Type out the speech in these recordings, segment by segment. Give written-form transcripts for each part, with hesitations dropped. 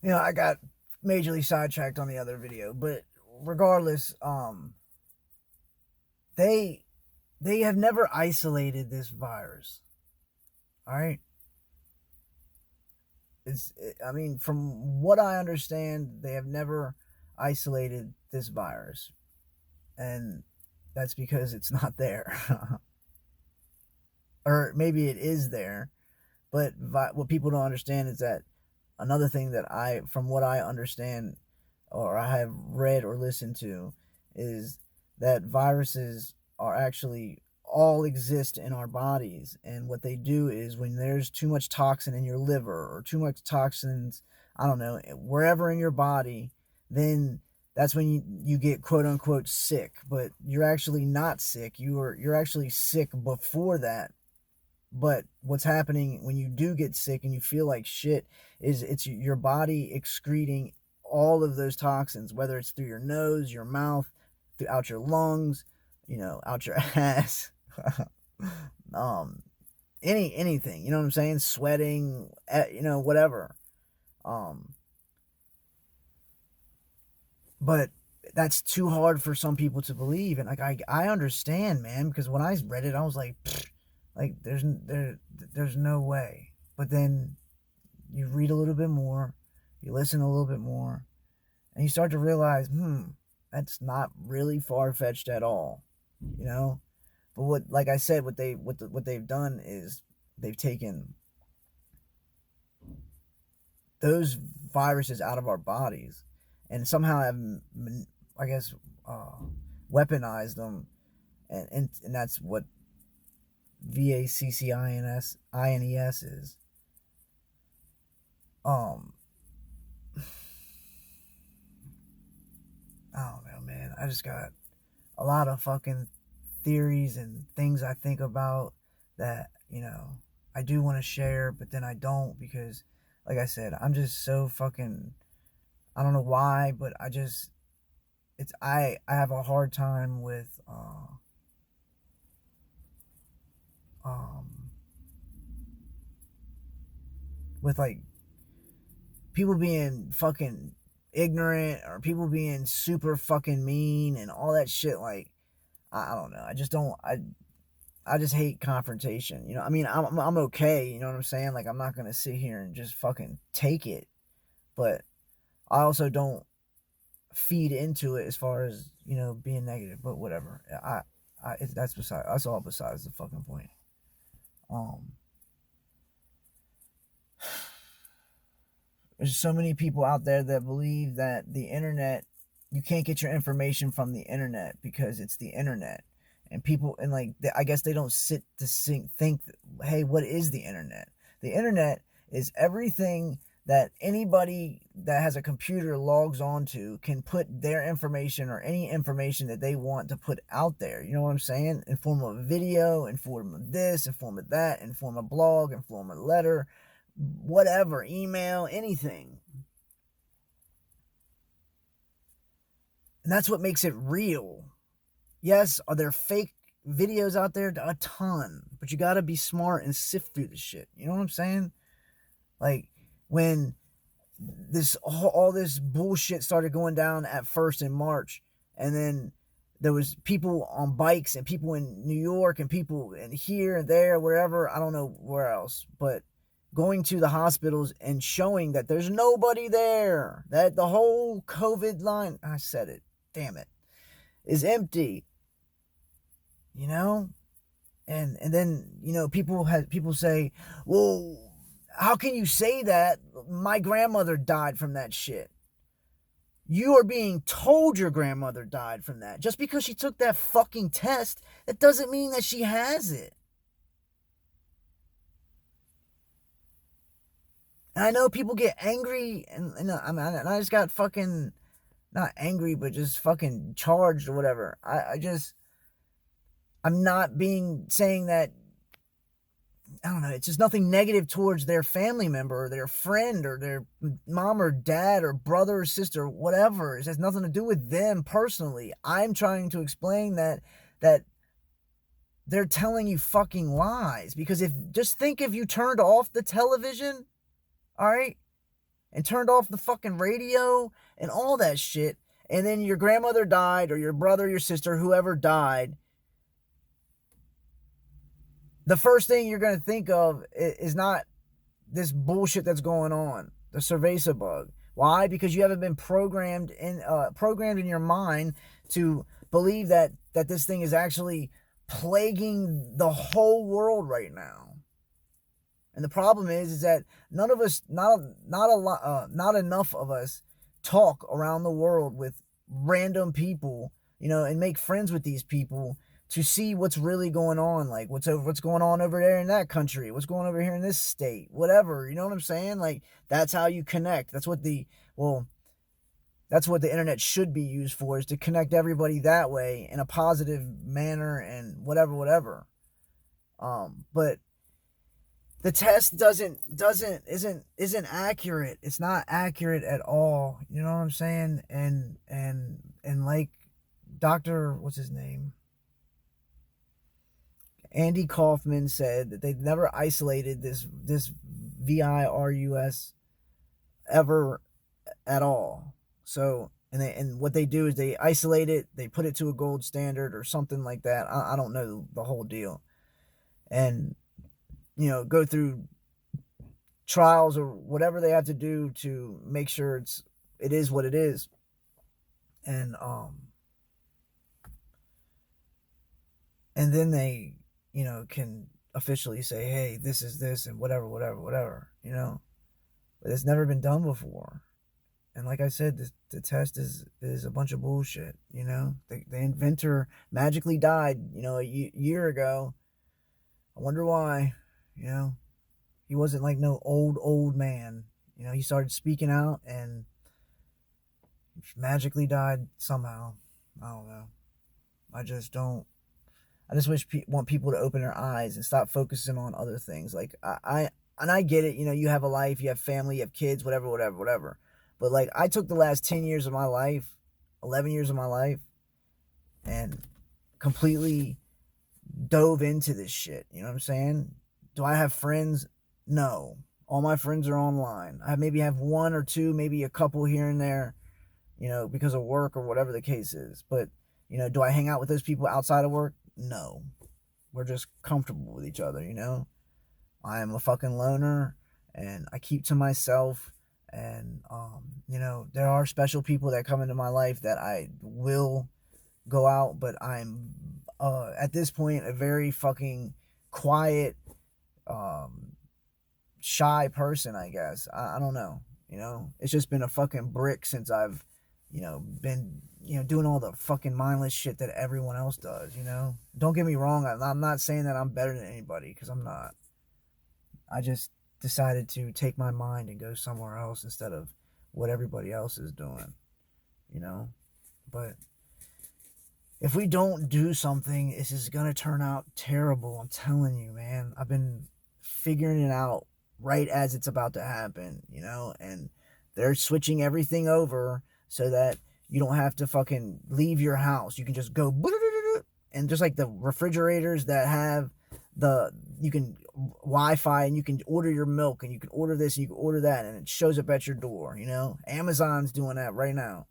I got majorly sidetracked on the other video, but regardless, they they have never isolated this virus. All right, I mean, from what I understand, they have never isolated this virus, and that's because it's not there, or maybe it is there. But what people don't understand is that another thing that from what I understand, or I have read or listened to, is that viruses are actually all exist in our bodies, and what they do is when there's too much toxin in your liver or too much toxins, I don't know, wherever in your body, then that's when you get quote unquote sick. But you're actually not sick. You're actually sick before that. But what's happening when you do get sick and you feel like shit is it's your body excreting all of those toxins, whether it's through your nose, your mouth, out your lungs, out your ass, um, anything. You know what I'm saying? Sweating, whatever. Um, but that's too hard for some people to believe, and like I understand, man, because when I read it, I was like there's no way. But then you read a little bit more, you listen a little bit more, and you start to realize, that's not really far fetched at all, you know. But what, like I said, what they've done is they've taken those viruses out of our bodies, and somehow have, I guess, uh, weaponized them, and that's what VACCINES is. Um, I don't know, man. I just got a lot of fucking theories and things I think about that, I do want to share, but then I don't because, like I said, I'm just so fucking. I don't know why, but I have a hard time um with like people being fucking ignorant or people being super fucking mean and all that shit. Like, I don't know. I just don't. I just hate confrontation. I mean, I'm okay. You know what I'm saying? Like, I'm not gonna sit here and just fucking take it, but I also don't feed into it as far as being negative. But whatever. That's all besides the fucking point. Um, there's so many people out there that believe that the internet, you can't get your information from the internet because it's the internet. And people, and like, I guess they don't sit to think, hey, what is the internet? The internet is everything that anybody that has a computer logs onto can put their information or any information that they want to put out there. You know what I'm saying? In form of video, in form of this, in form of that, in form of blog, in form of letter, whatever, email, anything. And that's what makes it real. Yes, are there fake videos out there? A ton. But you gotta be smart and sift through the shit. You know what I'm saying? Like, when all this bullshit started going down at first in March, and then there was people on bikes and people in New York and people in here and there, wherever, I don't know where else, but going to the hospitals and showing that there's nobody there, that the whole COVID line, I said it, damn it, is empty, you know? And then, people say, well, how can you say that? My grandmother died from that shit. You are being told your grandmother died from that. Just because she took that fucking test, that doesn't mean that she has it. And I know people get angry, and I just got fucking, not angry, but just fucking charged or whatever. I'm not saying that, I don't know, it's just nothing negative towards their family member or their friend or their mom or dad or brother or sister, whatever. It has nothing to do with them personally. I'm trying to explain that they're telling you fucking lies. Because just think if you turned off the television, all right? and turned off the fucking radio and all that shit, and then your grandmother died, or your brother, your sister, whoever died, the first thing you're going to think of is not this bullshit that's going on, the cerveza bug. Why? Because you haven't been programmed in your mind to believe that this thing is actually plaguing the whole world right now. And the problem is that none of us, not enough of us, talk around the world with random people, and make friends with these people to see what's really going on, like what's going on over there in that country, what's going over here in this state, whatever. You know what I'm saying? Like, that's how you connect. That's what the internet should be used for, is to connect everybody that way in a positive manner and whatever. But the test isn't accurate. It's not accurate at all. You know what I'm saying? And like Dr. what's his name? Andy Kaufman said that they've never isolated this virus ever at all. So, and what they do is they isolate it, they put it to a gold standard or something like that. I don't know the whole deal. And, go through trials or whatever they have to do to make sure it is what it is. And then they, can officially say, hey, this is this and whatever. But it's never been done before. And like I said, the test is a bunch of bullshit. The inventor magically died, a year ago. I wonder why. He wasn't like no old man. He started speaking out and magically died somehow. I don't know. I just want people to open their eyes and stop focusing on other things. Like, I get it. You have a life, you have family, you have kids, whatever. But like, I took the last 10 years of my life, 11 years of my life, and completely dove into this shit. You know what I'm saying? Do I have friends? No. All my friends are online. I maybe have one or two, maybe a couple here and there, because of work or whatever the case is. But, do I hang out with those people outside of work? No. We're just comfortable with each other, I am a fucking loner, and I keep to myself. And, there are special people that come into my life that I will go out, but I'm, at this point, a very fucking quiet, shy person, I guess. I don't know, it's just been a fucking brick since I've, been, doing all the fucking mindless shit that everyone else does, Don't get me wrong, I'm not saying that I'm better than anybody, because I'm not. I just decided to take my mind and go somewhere else instead of what everybody else is doing, But if we don't do something, this is going to turn out terrible. I'm telling you, man. I've been figuring it out right as it's about to happen, and they're switching everything over so that you don't have to fucking leave your house. You can just go, and just like the refrigerators that have you can Wi-Fi, and you can order your milk, and you can order this, and you can order that, and it shows up at your door, Amazon's doing that right now.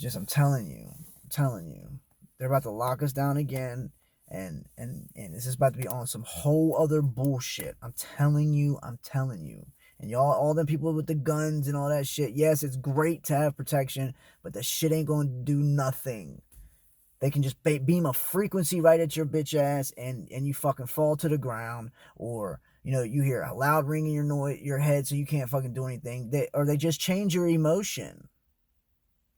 I'm telling you, they're about to lock us down again, and this is about to be on some whole other bullshit. I'm telling you. And y'all, all them people with the guns and all that shit, yes, it's great to have protection, but the shit ain't going to do nothing. They can just beam a frequency right at your bitch ass, and you fucking fall to the ground, or, you hear a loud ring in your head, so you can't fucking do anything. They just change your emotion.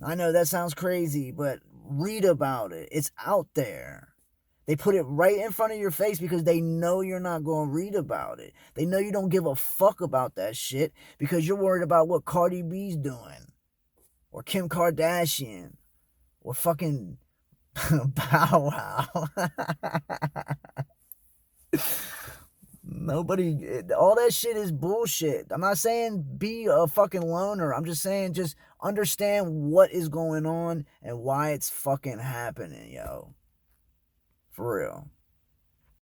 I know that sounds crazy, but read about it. It's out there. They put it right in front of your face because they know you're not going to read about it. They know you don't give a fuck about that shit because you're worried about what Cardi B's doing, or Kim Kardashian, or fucking Bow Wow. Nobody, all that shit is bullshit. I'm not saying be a fucking loner. I'm just saying just understand what is going on and why it's fucking happening, yo. For real.